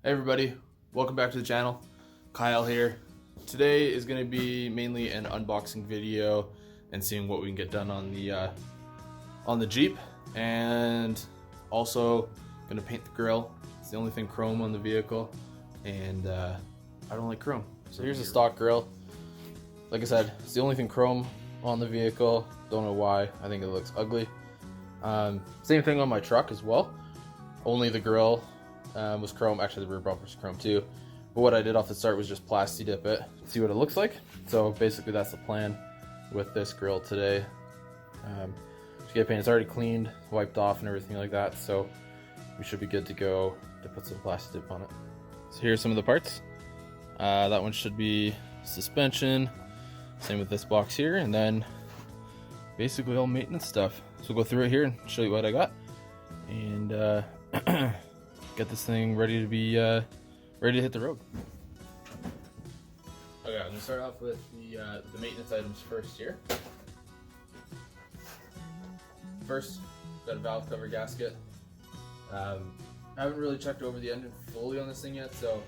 Hey everybody, welcome back to the channel. Kyle here. Today is going to be mainly an unboxing video and seeing what we can get done on the Jeep, and also going to paint the grill. It's the only thing chrome on the vehicle, and I don't like chrome. So here's the stock grill. Like I said, it's the only thing chrome on the vehicle. Don't know why. I think it looks ugly. Same thing on my truck as well. Only the grill was chrome. Actually, the rear bumper's chrome too. But what I did off the start was just plasti dip it, see what it looks like. So basically that's the plan with this grill today. To get paint, it's already cleaned, wiped off and everything like that. So we should be good to go to put some plasti dip on it. So here's some of the parts. That one should be suspension. Same with this box here. And then basically all maintenance stuff. So we'll go through it here and show you what I got. And get this thing ready to be ready to hit the road. Okay, I'm gonna start off with the maintenance items first here. First, got a valve cover gasket. I haven't really checked over the engine fully on this thing yet, so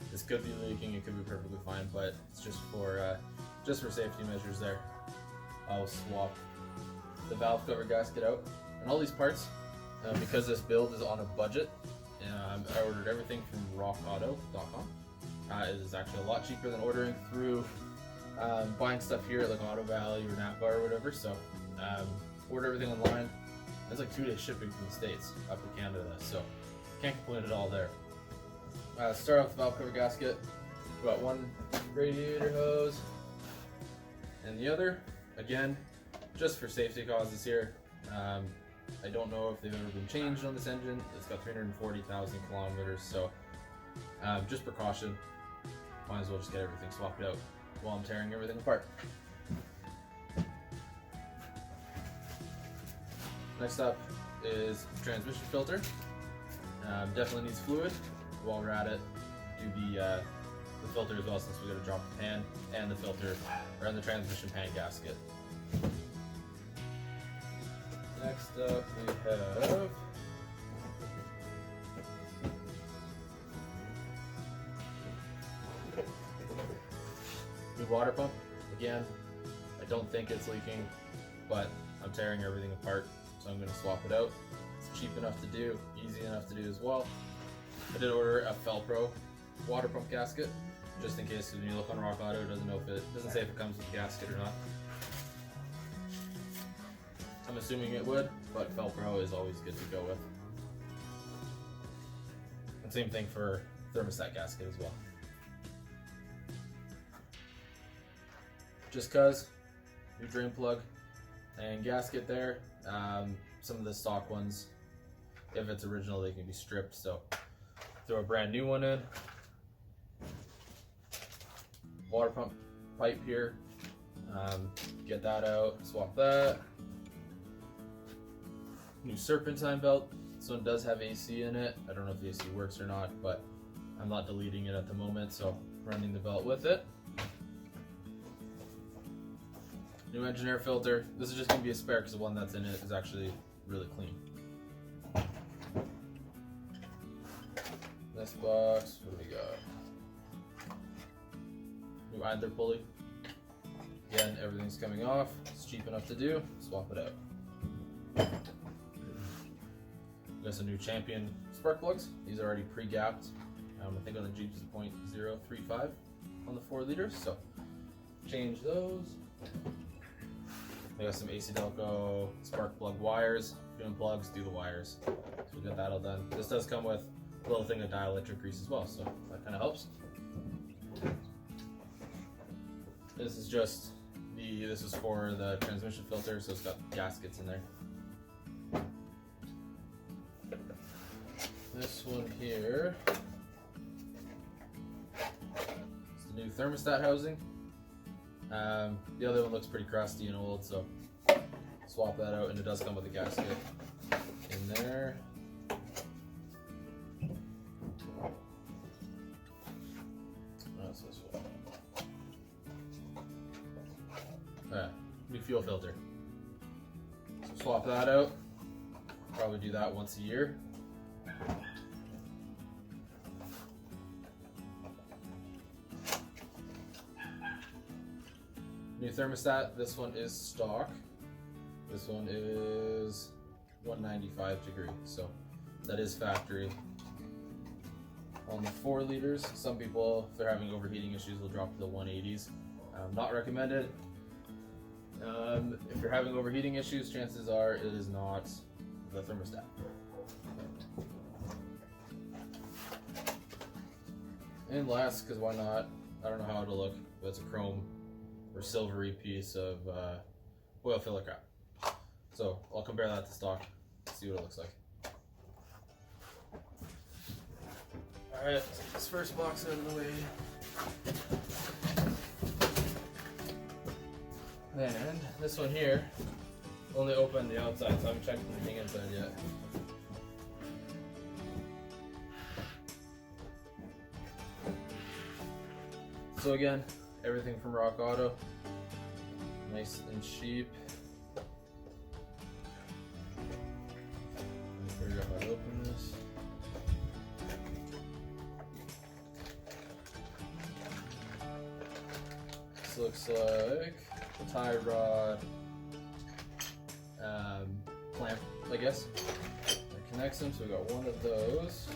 this could be leaking. It could be perfectly fine, but it's just for safety measures there. I'll swap the valve cover gasket out, and all these parts, because this build is on a budget. I ordered everything from rockauto.com. It is actually a lot cheaper than ordering through buying stuff here at like Auto Valley or Napa or whatever. So order everything online. It's like 2-day shipping from the States up to Canada, so can't complain at all there. Start off with the valve cover gasket. We've got one radiator hose and the other, again, just for safety causes here. I don't know if they've ever been changed on this engine. It's got 340,000 kilometers, so just precaution. Might as well just get everything swapped out while I'm tearing everything apart. Next up is transmission filter. Definitely needs fluid. While we're at it, do the filter as well, since we got to drop the pan and the filter around the transmission pan gasket. Next up we have new water pump. Again, I don't think it's leaking, but I'm tearing everything apart, so I'm going to swap it out. It's cheap enough to do, easy enough to do as well. I did order a Felpro water pump gasket, just in case, when you look on Rock Auto, it doesn't say if it comes with a gasket or not. I'm assuming it would, but Felpro is always good to go with. And same thing for thermostat gasket as well. Just cause, new drain plug and gasket there. Some of the stock ones, if it's original, they can be stripped, so throw a brand new one in. Water pump pipe here, get that out, swap that. New serpentine belt. This one does have AC in it. I don't know if the AC works or not, but I'm not deleting it at the moment, so running the belt with it. New engine air filter. This is just going to be a spare because the one that's in it is actually really clean. This box, what do we got? New idler pulley. Again, everything's coming off. It's cheap enough to do. Swap it out. Got some new Champion spark plugs. These are already pre-gapped. I think on the Jeep is 0.035 on the 4 liters, so change those. I got some AC Delco spark plug wires. Doing plugs, do the wires. So we got that all done. This does come with a little thing of dielectric grease as well, so that kind of helps. This is just this is for the transmission filter, so it's got gaskets in there. This one here is the new thermostat housing. The other one looks pretty crusty and old, so swap that out, and it does come with a gasket in there. That's this one. New fuel filter. So swap that out. Probably do that once a year. New thermostat. This one is stock. This one is 195 degrees, so that is factory. On the 4 liters, some people, if they're having overheating issues, will drop to the 180s. Not recommended. If you're having overheating issues, chances are it is not the thermostat. And last, because why not? I don't know how it'll look, but it's a chrome or silvery piece of oil filler cap. So I'll compare that to stock, see what it looks like. Alright, let's get this first box out of the way. And this one here only opened the outside, so I haven't checked anything inside yet. So again, everything from Rock Auto, nice and cheap. Let me figure out how to open this. This looks like a tie rod clamp, I guess. That connects them, so we got one of those.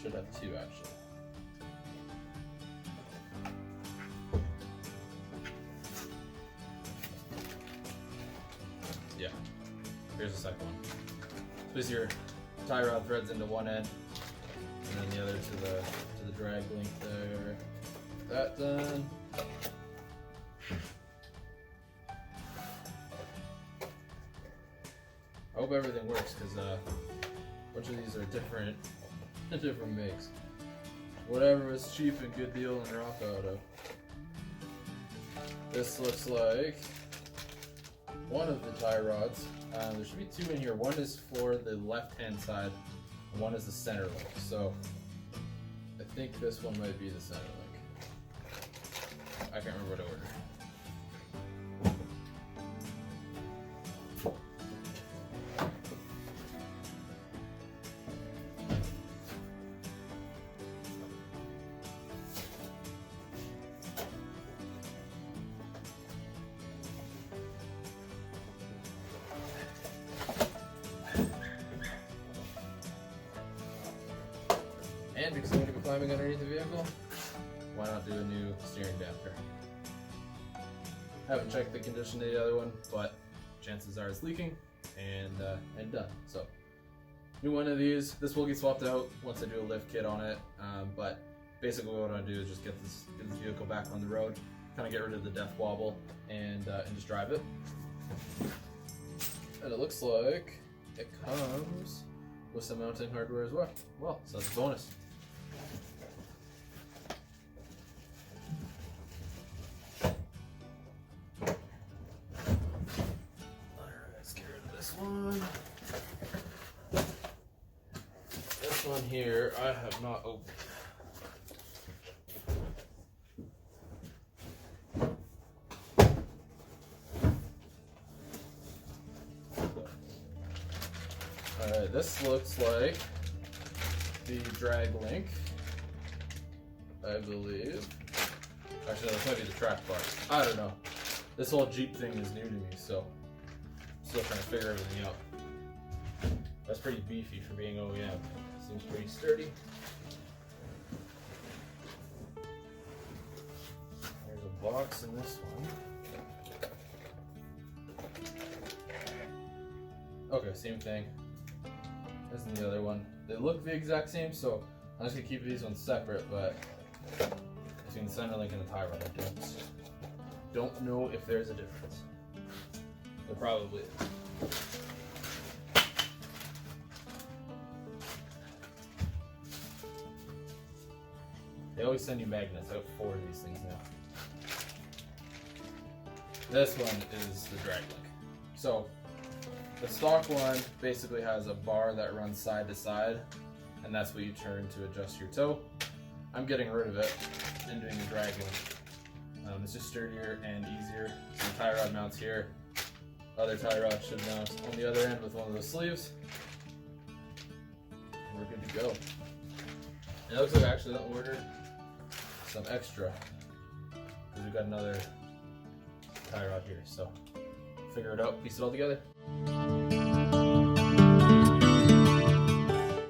Should have 2 actually. Yeah, here's the second one. Squeeze your tie rod threads into one end, and then the other to the drag link there. That done. I hope everything works, because a bunch of these are different makes. Whatever was cheap and good deal in Rock Auto. This looks like one of the tie rods. There should be 2 in here. One is for the left-hand side, and one is the center link. So I think this one might be the center link. I can't remember what I ordered. And because I'm going to be climbing underneath the vehicle, why not do a new steering damper? Haven't checked the condition of the other one, but chances are it's leaking, and done. So, new one of these. This will get swapped out once I do a lift kit on it, but basically what I want to do is just get this vehicle back on the road, kind of get rid of the death wobble, and just drive it. And it looks like it comes with some mounting hardware as well. So that's a bonus. This one here, I have not opened. Alright, this looks like the drag link, I believe. Actually, this might be the track bar. I don't know. This whole Jeep thing is new to me, so I'm still trying to figure everything out. That's pretty beefy for being OEM. Seems pretty sturdy. There's a box in this one. Okay, same thing as in the other one. They look the exact same, so I'm just gonna keep these ones separate, but between the center link and the tie rod, I don't know if there's a difference. There probably is. They always send you magnets. I have 4 of these things now. This one is the drag link. So the stock one basically has a bar that runs side to side, and that's what you turn to adjust your toe. I'm getting rid of it and doing the drag link. It's just sturdier and easier. So the tie rod mounts here. Other tie rod should mount on the other end with one of those sleeves. And we're good to go. And it looks like I actually ordered some extra because we got another tie rod here. So figure it out, piece it all together.